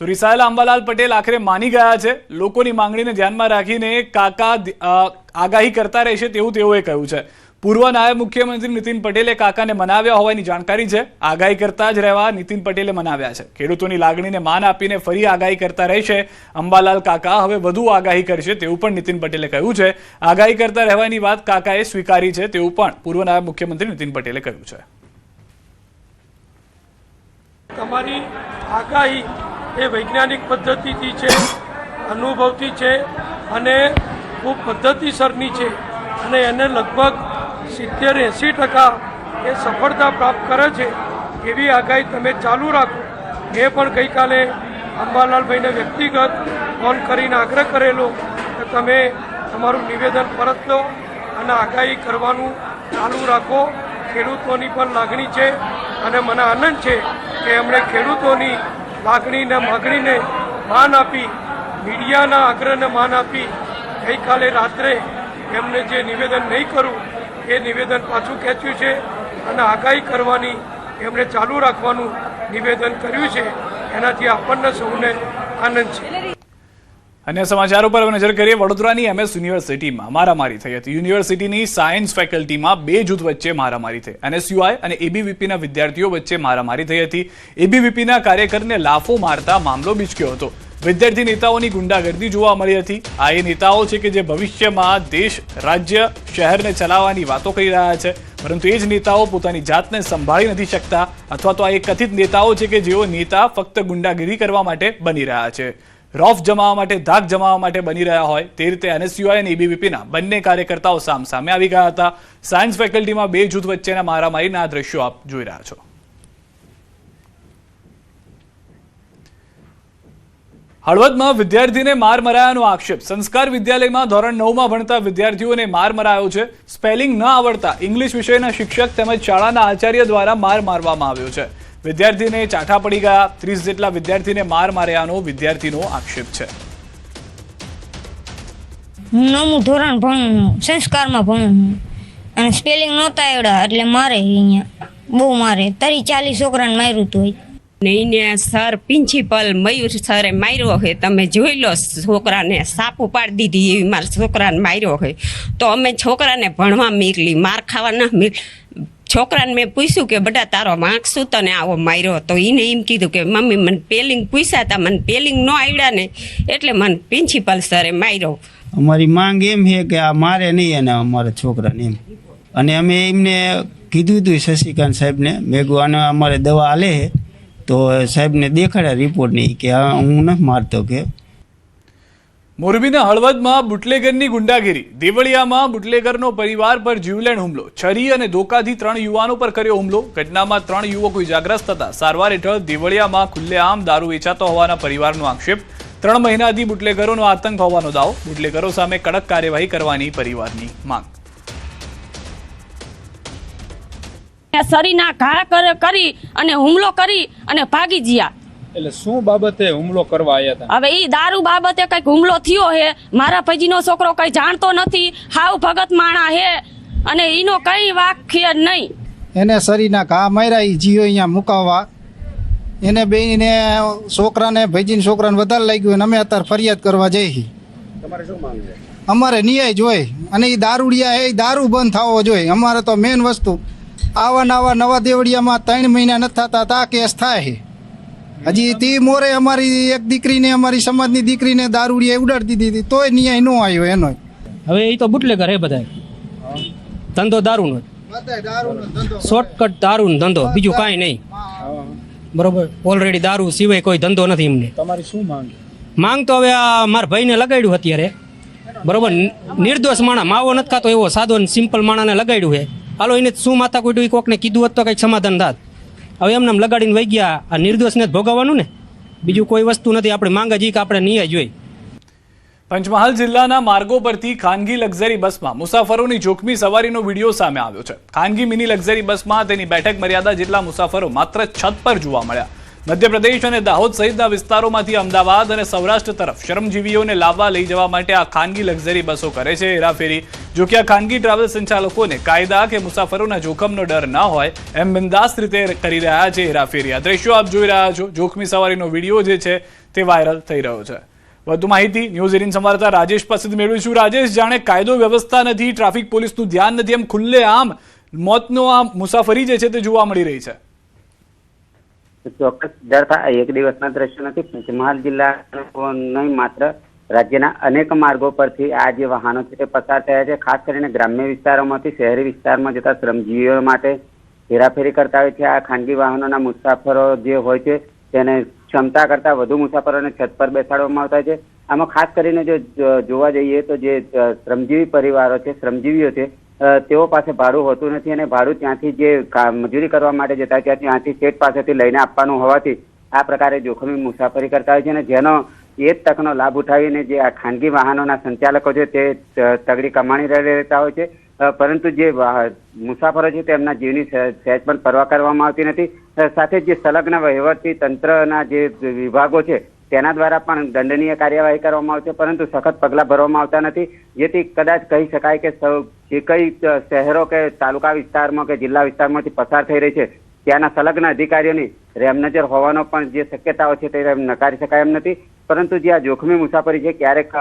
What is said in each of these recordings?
તો રિસાયેલા અંબાલાલ પટેલ આખરે માની ગયા છે। લોકોની માંગણીને ધ્યાનમાં રાખીને કાકા આગાહી કરતા રહેશે તેવું તેઓએ કહ્યું છે। પૂર્વ નાયબ મુખ્યમંત્રી નીતિન પટેલે કાકાને મનાવ્યા હોવાની જાણકારી છે। આગાહી કરતા જ રહેવા નીતિન પટેલે મનાવ્યા છે। ખેડૂતોની લાગણીને માન આપીને ફરી આગાહી કરતા રહેશે અંબાલાલ કાકા। હવે વધુ આગાહી કરશે તેવું પણ નીતિન પટેલે કહ્યું છે। આગાહી કરતા રહેવાની વાત કાકાએ સ્વીકારી છે તેવું પણ પૂર્વ નાયબ મુખ્યમંત્રી નીતિન પટેલે કહ્યું છે। તમારી આગાહી એ વૈજ્ઞાનિક પદ્ધતિથી છે, અનુભવથી છે અને ખૂબ પદ્ધતિસરની છે અને એને લગભગ 70-80% એ સફળતા પ્રાપ્ત કરે છે। એવી આગાહી તમે ચાલુ રાખો। એ પણ ગઈકાલે અંબાલાલભાઈને વ્યક્તિગત ફોન કરીને આગ્રહ કરેલો કે તમે તમારું નિવેદન પરત લો અને આગાહી કરવાનું ચાલુ રાખો। ખેડૂતોની પણ લાગણી છે અને મને આનંદ છે કે એમણે ખેડૂતોની લાગણીને માગણીને માન આપી, મીડિયાના આગ્રહને માન આપી ગઈકાલે રાત્રે એમને જે નિવેદન નહીં કરું એ નિવેદન પાછું ખેંચ્યું છે અને આગાહી કરવાની એમણે ચાલુ રાખવાનું નિવેદન કર્યું છે। એનાથી આપણને સૌને આનંદ છે। अन्य समाचारों पर नजर करिए। वडोदरानी एमएस यूनिवर्सिटी में मारामारी थई हती। यूनिवर्सिटीनी सायन्स फेकल्टी में बे जूथ वच्चे मारामारी थई। एनएसयूआई और एबीवीपी विद्यार्थीओ वच्चे मारामारी थई हती। एबीवीपी कार्यकरने लाफो मारता मामलो बीचक्यो हतो। विद्यार्थी नेताओनी गुंडागर्दी जोवा मळी हती। आ ए नेताओ छे के जे भविष्यमां देश, राज्य, शहरने चलाववानी वातो करी रह्या छे, परंतु ए ज नेताओ पोतानी जातने संभाळी नथी शकता अथवा तो आ एक कथित नेताओ छे के जेओ नेता फक्त गुंडागिरी करवा माटे बनी रह्या छे। रॉफ जमावा माटे, धाक जमावा माटे बनी रह्या होय ते रीते एनएसयूआई અને एबीवीपीना બંને કાર્યકર્તાઓ સામે આવી ગયા હતા। સાયન્સ ફેકલ્ટીમાં બે જૂથ વચ્ચેના મારામારીના દ્રશ્યો આપ જોઈ રહ્યા છો। હળવદમાં વિદ્યાર્થીને માર મરાયાનો આક્ષેપ। સંસ્કાર વિદ્યાલયમાં ધોરણ 9માં ભણતા વિદ્યાર્થીઓને માર મરાયો છે। સ્પેલિંગ ન આવડતા ઇંગ્લિશ વિષયના શિક્ષક તેમજ શાળાના આચાર્ય દ્વારા માર મારવામાં આવ્યો છે। विद्यार्थी ने चाठा पड़ी गया। 30 જેટલા વિદ્યાર્થીને માર માર્યાનો વિદ્યાર્થીનો આક્ષેપ છે। હું 9મું ધોરણ ભણું, સંસ્કારમાં ભણું અને સ્પેલિંગ નહોતા આવડ્યા એટલે મારે અહીંયા બહુ મારે 30-40 છોકરાને માર્યું હતું। ને સર પ્રિન્સિપલ મયુર સરે માર્યો હે, તમે જોઈ લો। છોકરાને સાપુ પાડી દીધી એવી મારા છોકરાને માર્યો હે। તો અમે છોકરાને ભણવા મોકલી, માર ખાવા ના મોકલી। છોકરાને મેં પૂછ્યું કે બેટા તારો વાંક શું તને આવો માર્યો? તો એને એમ કીધું કે મમ્મી મને પેલિંગ પૂછ્યા હતા, મને પેલિંગ ન આવડ્યા ને એટલે મને પ્રિન્સિપલ સરે માર્યો। અમારી માંગ એમ છે કે આ મારે નહીં અને અમારા છોકરાને એમ, અને અમે એમને કીધું હતું શશિકાંત સાહેબને, મેગું આને અમારે દવા આલે છે તો સાહેબને દેખાડ્યા રિપોર્ટ નહીં કે હું નથી મારતો કે। મોરબીના હળવદમાં બુટલેગરની ગુંડાગીરી। દેવળિયામાં બુટલેગરનો પરિવાર પર જીવલેણ હુમલો। છરી અને ધોકાથી 3 યુવાનો પર કર્યો હુમલો। ઘટનામાં 3 યુવકો ઇજાગ્રસ્ત હતા। સારવાર હેઠળ દેવળિયામાં ખુલ્લેઆમ દારૂ વેચાતો હોવાના પરિવારનો આક્ષેપ। 3 મહિનાથી બુટલેગરોનો આતંક હોવાનો દાવો। બુટલેગરો સામે કડક કાર્યવાહી કરવાની પરિવારની માંગ। શરીરના ઘા કરી અને હુમલો કરી અને ભાગી ગયા। એટલે શું બાબતે હુમલો કરવા આવ્યા હતા? હવે ઈ દારૂ બાબતે કઈક હુમલો થયો હે। મારા ભાઈજીનો છોકરો કઈ જાણતો નથી, હાવ ભગત માણા હે અને ઈનો કઈ વાક્ય નહીં। એને શરીરના ઘા માર્યા, ઈ જીઓ અહીંયા મુકાવવા એને બેને છોકરાને ભાઈજીને છોકરાને વધારે લાગ્યું અને અમે અત્યારે ફરિયાદ કરવા જઈએ। તમારે શું માંગ છે? અમારે ન્યાય જોઈએ અને એ દારૂડિયા એ દારૂ બંધ થવો જોઈએ। અમારે તો મેન વસ્તુ આવા નવા દેવડિયામાં 3 મહિના નથી થતા તા કેસ થાય છે। હજી તી મોરે અમારી એક દીકરીને, અમારી સમાજની દીકરીને દારૂડિયા ઉડાડી દીધી તોય ન્યાય ન આવ્યો એનો। હવે એ તો બુટલેગર હે બધા, ધંધો દારૂનો, શોર્ટકટ દારૂનો ધંધો, બીજું કાંઈ નહીં। બરોબર, ઓલરેડી દારૂ સિવાય કોઈ ધંધો નથી એમને। તમારી શું માંગ? માંગ તો હવે આ મારા ભાઈને લગાડ્યું અત્યારે, બરોબર, નિર્દોષ માણા, માવો નથી ખાતો એવો સાદો સિમ્પલ માણાને લગાડ્યું છે। હાલો એને શું માથા કોઈ કોકને કીધું હોત તો કંઈક સમાધાન થાત। હવે એમને લગાડીને વહી ગયા, આ નિર્દોષને જ ભોગવવાનું ને, બીજું કોઈ વસ્તુ નથી। આપણે માંગ જ કે આપણે ન્યાય જોઈએ। પંચમહાલ જિલ્લાના માર્ગો પરથી ખાનગી લક્ઝરી બસમાં મુસાફરોની જોખમી સવારીનો વિડીયો સામે આવ્યો છે। ખાનગી મિની લક્ઝરી બસમાં તેની બેઠક મર્યાદા જેટલા મુસાફરો માત્ર છત પર જોવા મળ્યા। મધ્યપ્રદેશ અને દાહોદ સહિતના વિસ્તારોમાંથી અમદાવાદ અને સૌરાષ્ટ્ર તરફ શ્રમજીવીઓને લાવવા લઈ જવા માટે આ ખાનગી લક્ઝરી બસો કરે છે હેરાફેરી। જો કે આ ખાનગી ટ્રાવેલ સંચાલકોને કાયદા કે મુસાફરોના જોખમનો ડર ન હોય એમ બિંદાસ્ત રીતે કરી રહ્યા છે હેરાફેરી. આ દ્રશ્યો આપ જોઈ રહ્યા છો. જોખમી સવારીનો વિડીયો જે છે તે વાયરલ થઈ રહ્યો છે. વધુ માહિતી ન્યૂઝ 18 સંવાદદાતા રાજેશ પાસેથી મેળવીશું. રાજેશ, જાણે કાયદો વ્યવસ્થા નથી, ટ્રાફિક પોલીસનું ધ્યાન નથી, એમ ખુલ્લે આમ મોતનો આ મુસાફરી જે છે તે જોવા મળી રહી છે. ચોક્કસ દર એક દિવસના દ્રશ્યો નથી. પંચમહાલ જિલ્લા નહીં માત્ર રાજ્યના અનેક માર્ગો પરથી આ જે વાહનો છે તે પસાર થયા છે. ખાસ કરીને ગ્રામ્ય વિસ્તારોમાંથી શહેરી વિસ્તારમાં જતા શ્રમજીવીઓ માટે હેરાફેરી કરતા હોય છે. આ ખાનગી વાહનોના મુસાફરો જે હોય છે તેને ક્ષમતા કરતા વધુ મુસાફરોને છત પર બેસાડવામાં આવતા છે. આમાં ખાસ કરીને જો જોવા જઈએ તો જે શ્રમજીવી પરિવારો છે, શ્રમજીવીઓ છે, તેઓ પાસે ભાડું હોતું નથી અને ભાડું ત્યાંથી જે મજૂરી કરવા માટે જતા હોય ત્યાંથી સ્ટેટ પાસેથી લઈને આપવાનું હોવાથી આ પ્રકારે જોખમી મુસાફરી કરતા હોય છે. અને જેનો એ જ તકનો લાભ ઉઠાવીને જે આ ખાનગી વાહનોના સંચાલકો છે તે તગડી કમાણી રહેતા હોય છે. પરંતુ જે મુસાફરો છે તેમના જીવની સહેજ પણ પરવા કરવામાં આવતી નથી. સાથે જે સંલગ્ન વહીવટી તંત્રના જે વિભાગો છે તેના દ્વારા પણ દંડનીય કાર્યવાહી કરવામાં આવશે, પરંતુ સખત પગલાં ભરવામાં આવતા નથી. જેથી કદાચ કહી શકાય કે જે કઈ શહેરો કે તાલુકા વિસ્તારમાં કે જિલ્લા વિસ્તારમાંથી પસાર થઈ રહી છે ત્યાંના સંલગ્ન અધિકારીઓની રેમનજર હોવાનો પણ જે શક્યતાઓ છે તે નકારી શકાય એમ નથી. પરંતુ જે આ જોખમી મુસાફરી છે ક્યારેક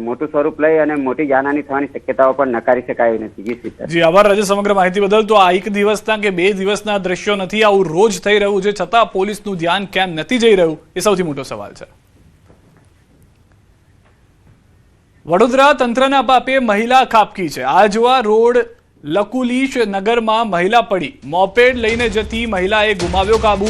મોટું સ્વરૂપ લઈ અને મોટી જાનહાની થવાની શક્યતાઓ પણ નકારી શકાય નથી. જી આભાર રાજેશ સમગ્ર માહિતી બદલ. તો આ એક દિવસના કે 2 દિવસના દ્રશ્યો નથી, આવું રોજ થઈ રહ્યું છે, છતાં પોલીસનું ધ્યાન કેમ નથી જઈ રહ્યું એ સૌથી મોટો સવાલ છે. વડોદરા તંત્રના પાપે મહિલા ખાબકી છે. આજવા રોડ લકુલીશ નગરમાં મહિલા પડી. મોપેડ લઈને જતી મહિલાએ ગુમાવ્યો કાબુ.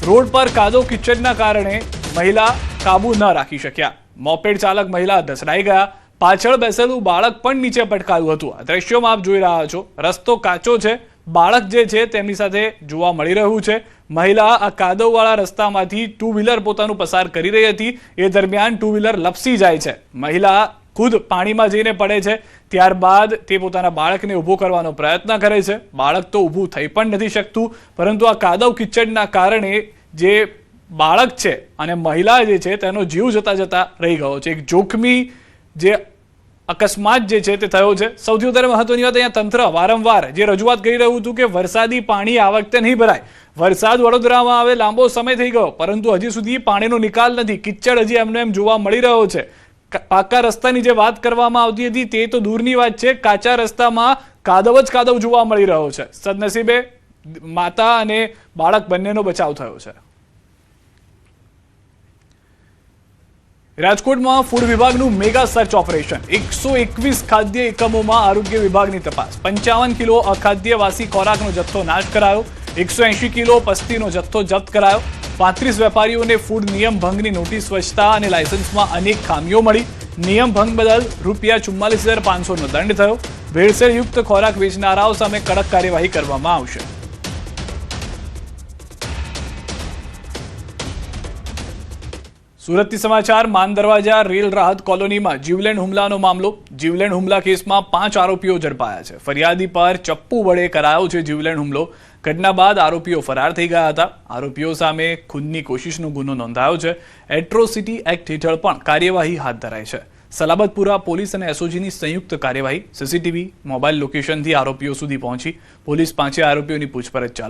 રોડ પર કાદવ કિચડના કારણે મહિલા કાબુ ન રાખી શક્યા. મોપેડ ચાલક મહિલા ધસડાઈ ગયા. પાછળ બેસેલું બાળક પણ નીચે પટકાયું હતું. આ દ્રશ્યોમાં આપ જોઈ રહ્યા છો. રસ્તો કાચો છે, બાળક જે છે તેમની સાથે જોવા મળી રહ્યું છે. મહિલા આ કાદવવાળા રસ્તામાંથી 2 વ્હીલર પોતાનું પસાર કરી રહી હતી. એ દરમિયાન 2 વ્હીલર લપસી જાય છે. મહિલા ખુદ પાણીમાં જઈને પડે છે. ત્યારબાદ તે પોતાના બાળકને ઊભો કરવાનો પ્રયત્ન કરે છે. બાળક તો ઊભું થઈ પણ નથી શકતું, પરંતુ આ કાદવ કિચડના કારણે જે બાળક છે અને મહિલા જે છે તેનો જીવ જતા જતા રહી ગયો છે. એક જોખમી જે અકસ્માત જે છે તે થયો છે. સૌથી વધારે મહત્વની વાત, અહીંયા તંત્ર વારંવાર જે રજૂઆત કરી રહ્યું હતું કે વરસાદી પાણી આ વખતે નહીં ભરાય. વરસાદ વડોદરામાં આવે લાંબો સમય થઈ ગયો, પરંતુ હજી સુધી પાણીનો નિકાલ નથી. કિચડ હજી એમને એમ જોવા મળી રહ્યો છે. પાકા રસ્તાની જે વાત કરવામાં આવતી હતી તે તો દૂરની વાત છે, કાચા રસ્તામાં કાદવ જ કાદવ જોવા મળી રહ્યો છે. સદનસીબે માતા અને બાળક બંનેનો બચાવ થયો છે. રાજકોટમાં ફૂડ વિભાગનું મેગા સર્ચ ઓપરેશન. 121 ખાદ્ય એકમોમાં આરોગ્ય વિભાગની તપાસ. 55 કિલો અખાદ્ય વાસી ખોરાકનો જથ્થો નાશ કરાયો. 180 કિલો પસ્તીનો જથ્થો જપ્ત કરાયો. 35 વેપારીઓને ફૂડ નિયમ ભંગની નોટિસ. સ્વચ્છતા અને લાયસન્સમાં અનેક ખામીઓ મળી. નિયમ ભંગ બદલ ₹44,500નો દંડ થયો. ભેળસેળયુક્ત ખોરાક વેચનારાઓ સામે કડક કાર્યવાહી કરવામાં આવશે. સુરતથી સમાચાર. માન દરવાજા રેલ રાહત કોલોનીમાં જીવલેણ હુમલાનો મામલો. જીવલેણ હુમલા કેસમાં 5 આરોપીઓ ઝડપાયા છે. ફરિયાદી પર ચપ્પુ વડે કરાયો છે જીવલેણ હુમલો. ઘટના બાદ આરોપીઓ ફરાર થઈ ગયા હતા. આરોપીઓ સામે ખૂનની કોશિશનો ગુનો નોંધાયો છે. એટ્રોસિટી એક્ટ હેઠળ પણ કાર્યવાહી હાથ ધરાઈ છે. સલાબતપુરા પોલીસ અને એસઓજીની સંયુક્ત કાર્યવાહી. સીસીટીવી મોબાઈલ લોકેશનથી આરોપીઓ સુધી પહોંચી. પોલીસ 5 આરોપીઓની પૂછપરછ ચાલુ